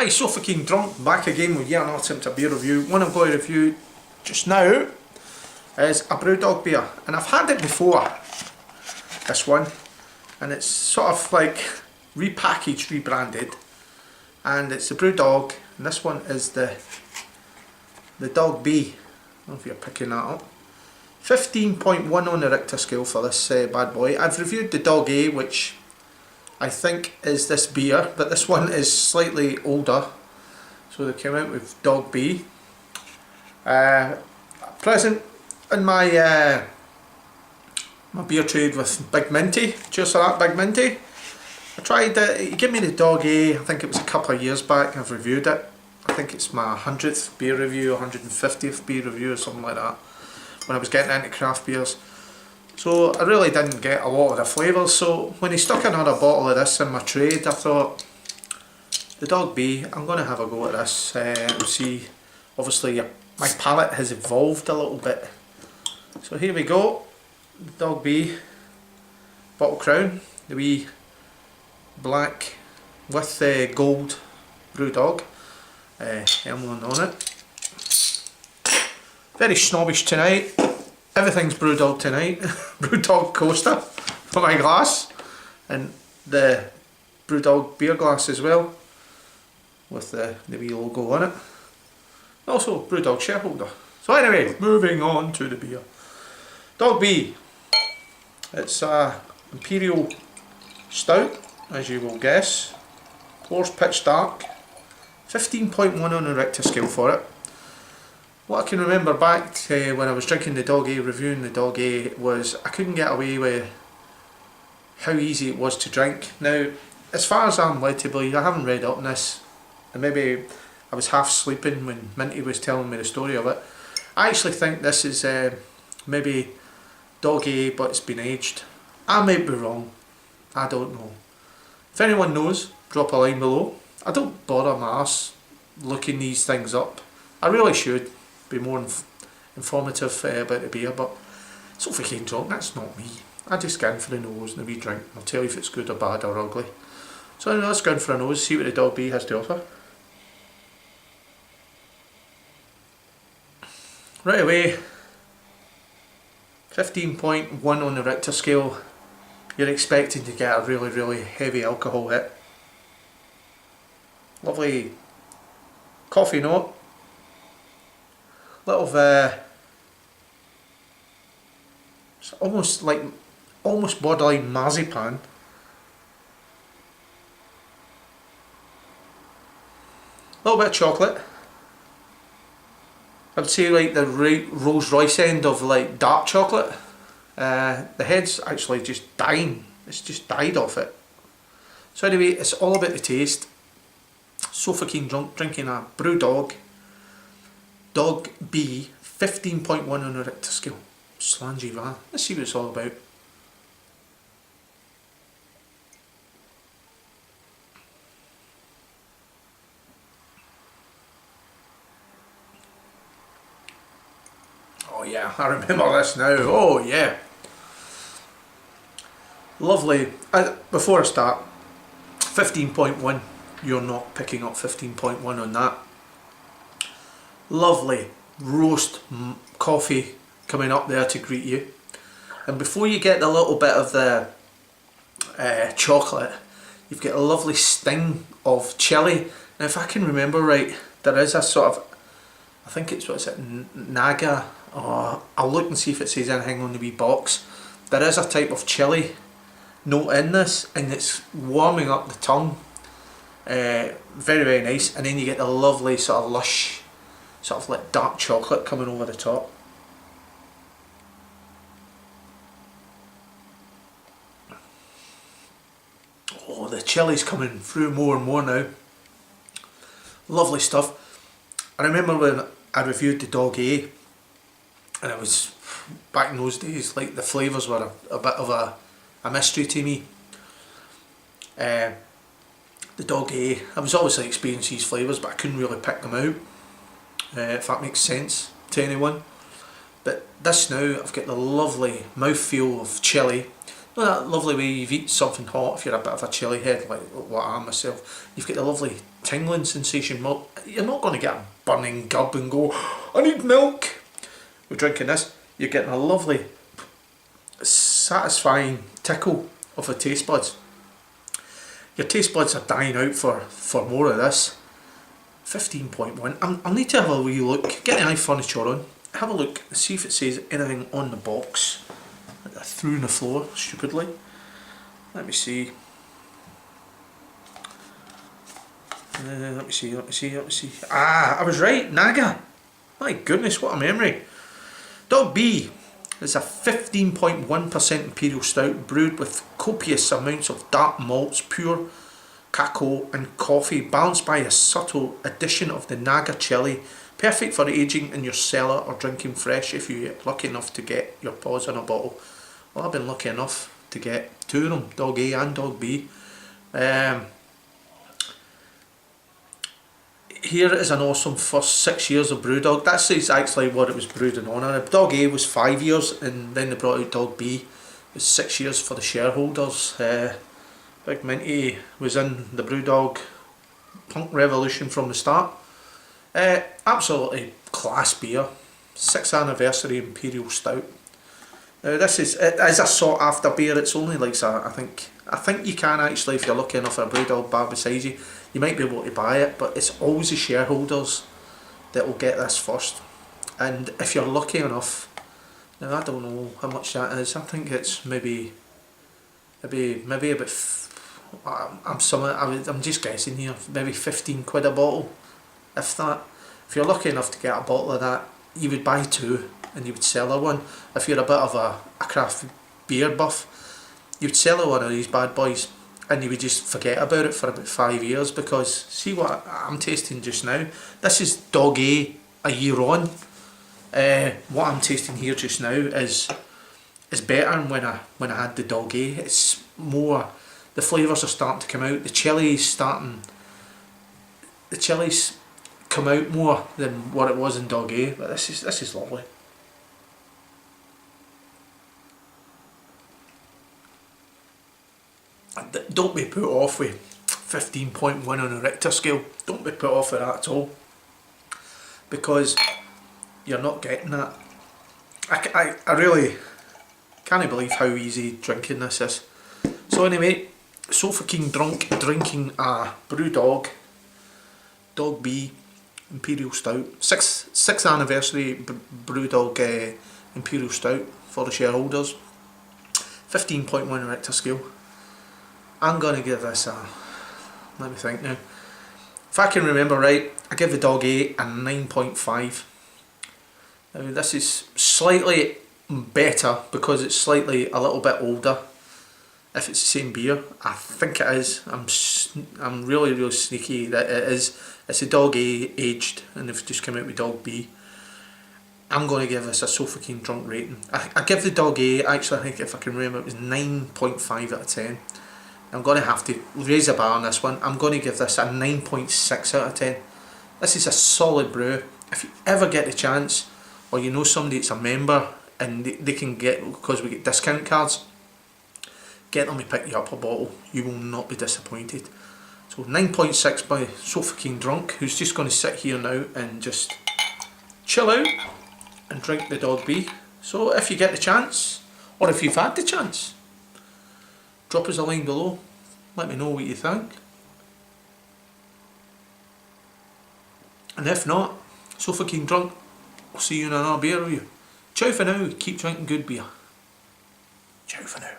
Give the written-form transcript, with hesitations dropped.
Hi, so fucking drunk, back again with yet another attempt at beer review. One I'm going to review just now is a Brewdog beer, and I've had it before, this one, and it's sort of like repackaged, rebranded, and it's the Brewdog, and this one is the Dog B. I don't know if you're picking that up. 15.1 on the Richter scale for this bad boy. I've reviewed the Dog A, which I think is this beer, but this one is slightly older, so they came out with Dog B. Present in my my beer trade with Big Minty. Cheers for that, Big Minty. I tried it. He gave me the Dog A, I think it was a couple of years back. I've reviewed it. I think it's my 100th beer review, 150th beer review or something like that, when I was getting into craft beers. So I really didn't get a lot of the flavours, so when he stuck another bottle of this in my trade, I thought, the Dog B, I'm going to have a go at this and see. Obviously my palate has evolved a little bit. So here we go, the Dog B bottle crown, the wee black with the gold Brewdog emblem on it. Very snobbish tonight. Everything's Brewdog tonight. Brewdog coaster for my glass, and the Brewdog beer glass as well, with the wee logo on it. Also Brewdog shareholder. So anyway, moving on to the beer. Dog B. It's a Imperial Stout, as you will guess. Pours pitch dark. 15.1 on the Richter scale for it. What I can remember back to when I was drinking the Dog A, reviewing the Dog A, was I couldn't get away with how easy it was to drink. Now, as far as I'm led to believe, I haven't read up on this, and maybe I was half sleeping when Minty was telling me the story of it. I actually think this is maybe Dog A, but it's been aged. I might be wrong, I don't know. If anyone knows, drop a line below. I don't bother my arse looking these things up. I really should be more informative about the beer, but so fucking drunk, that's not me. I just go in for the nose and a wee drink. I'll tell you if it's good or bad or ugly. So anyway, let's go in for a nose, see what the Dog B has to offer. Right away, 15.1 on the Richter scale. You're expecting to get a really, really heavy alcohol hit. Lovely coffee note. Little it's almost borderline marzipan. A little bit of chocolate. I would say like the Rolls Royce end of like dark chocolate. The head's actually just dying. It's just died off it. So anyway, it's all about the taste. So fucking drunk, drinking a Brewdog Dog B, 15.1 on the Richter scale. Slangy van. Let's see what it's all about. Oh yeah, I remember this now. Oh yeah. Lovely. Before I start, 15.1. You're not picking up 15.1 on that. Lovely roast coffee coming up there to greet you, and before you get the little bit of the chocolate, you've got a lovely sting of chilli. Now if I can remember right, there is a sort of, I think it's, what's it, Naga, or I'll look and see if it says anything on the wee box. There is a type of chilli note in this, and it's warming up the tongue. Very, very nice. And then you get the lovely sort of lush, sort of like dark chocolate coming over the top. Oh, the chili's coming through more and more now. Lovely stuff. I remember when I reviewed the Dog A, and it was back in those days, like the flavours were a bit of a mystery to me. The Dog A, I was obviously experiencing these flavours, but I couldn't really pick them out, if that makes sense to anyone. But this now, I've got the lovely mouthfeel of chilli. You know that lovely way you've eaten something hot if you're a bit of a chilli head, like what I am myself. You've got the lovely tingling sensation. You're not going to get a burning gub and go, I need milk. We're drinking this, you're getting a lovely, satisfying tickle of the taste buds. Your taste buds are dying out for more of this. 15.1. I'll need to have a wee look, get the iFurniture on, have a look, see if it says anything on the box. I threw on the floor, stupidly. Let me see. Let me see. Ah, I was right, Naga. My goodness, what a memory. Dog B is a 15.1% Imperial Stout brewed with copious amounts of dark malts, pure cacao and coffee, balanced by a subtle addition of the Naga chili, perfect for aging in your cellar or drinking fresh if you're lucky enough to get your paws on a bottle. Well, I've been lucky enough to get two of them, Dog A and Dog B. Here is an awesome first 6 years of Brewdog. That is actually what it was brewed in honour of. Dog A was 5 years, and then they brought out Dog B. It was 6 years for the shareholders. Big Minty was in the Brewdog punk revolution from the start. Absolutely class beer. 6th anniversary Imperial Stout. Now this is, it is a sought after beer. It's only like I think you can actually, if you're lucky enough for a Brewdog bar beside you, you might be able to buy it, but it's always the shareholders that will get this first. And if you're lucky enough, now I don't know how much that is. I think it's maybe about. I'm just guessing here. Maybe 15 quid a bottle, if that. If you're lucky enough to get a bottle of that, you would buy two and you would sell her one. If you're a bit of a craft beer buff, you would sell her one of these bad boys, and you would just forget about it for about 5 years, because see what I'm tasting just now. This is Dog A year on. What I'm tasting here just now is better than when I had the Dog A. It's more, the flavours are starting to come out. The chilies come out more than what it was in Dog A. But this is lovely. Don't be put off with 15.1 on a Richter scale. Don't be put off with that at all, because you're not getting that. I really can't believe how easy drinking this is. So anyway, so fucking drunk drinking a Brewdog Dog B Imperial Stout. 6th anniversary Brewdog Imperial Stout for the shareholders. 15.1 Richter scale. I'm going to give this a, let me think now, if I can remember right, I give the Dog A 9.5. Now this is slightly better because it's slightly a little bit older. If it's the same beer, I think it is. I'm really sneaky that it is. It's a Dog A aged, and they've just come out with Dog B. I'm going to give this a so fucking drunk rating. I give the Dog A, actually I think if I can remember, it was 9.5 out of 10. I'm going to have to raise the bar on this one. I'm going to give this a 9.6 out of 10. This is a solid brew. If you ever get the chance, or you know somebody that's a member and they can get, because we get discount cards, get them to pick you up a bottle. You will not be disappointed. So 9.6 by So Fucking Drunk, who's just going to sit here now and just chill out and drink the Dog B. So if you get the chance, or if you've had the chance, drop us a line below, let me know what you think. And if not, So Fucking Drunk, I'll see you in another beer review. Ciao for now, keep drinking good beer. Ciao for now.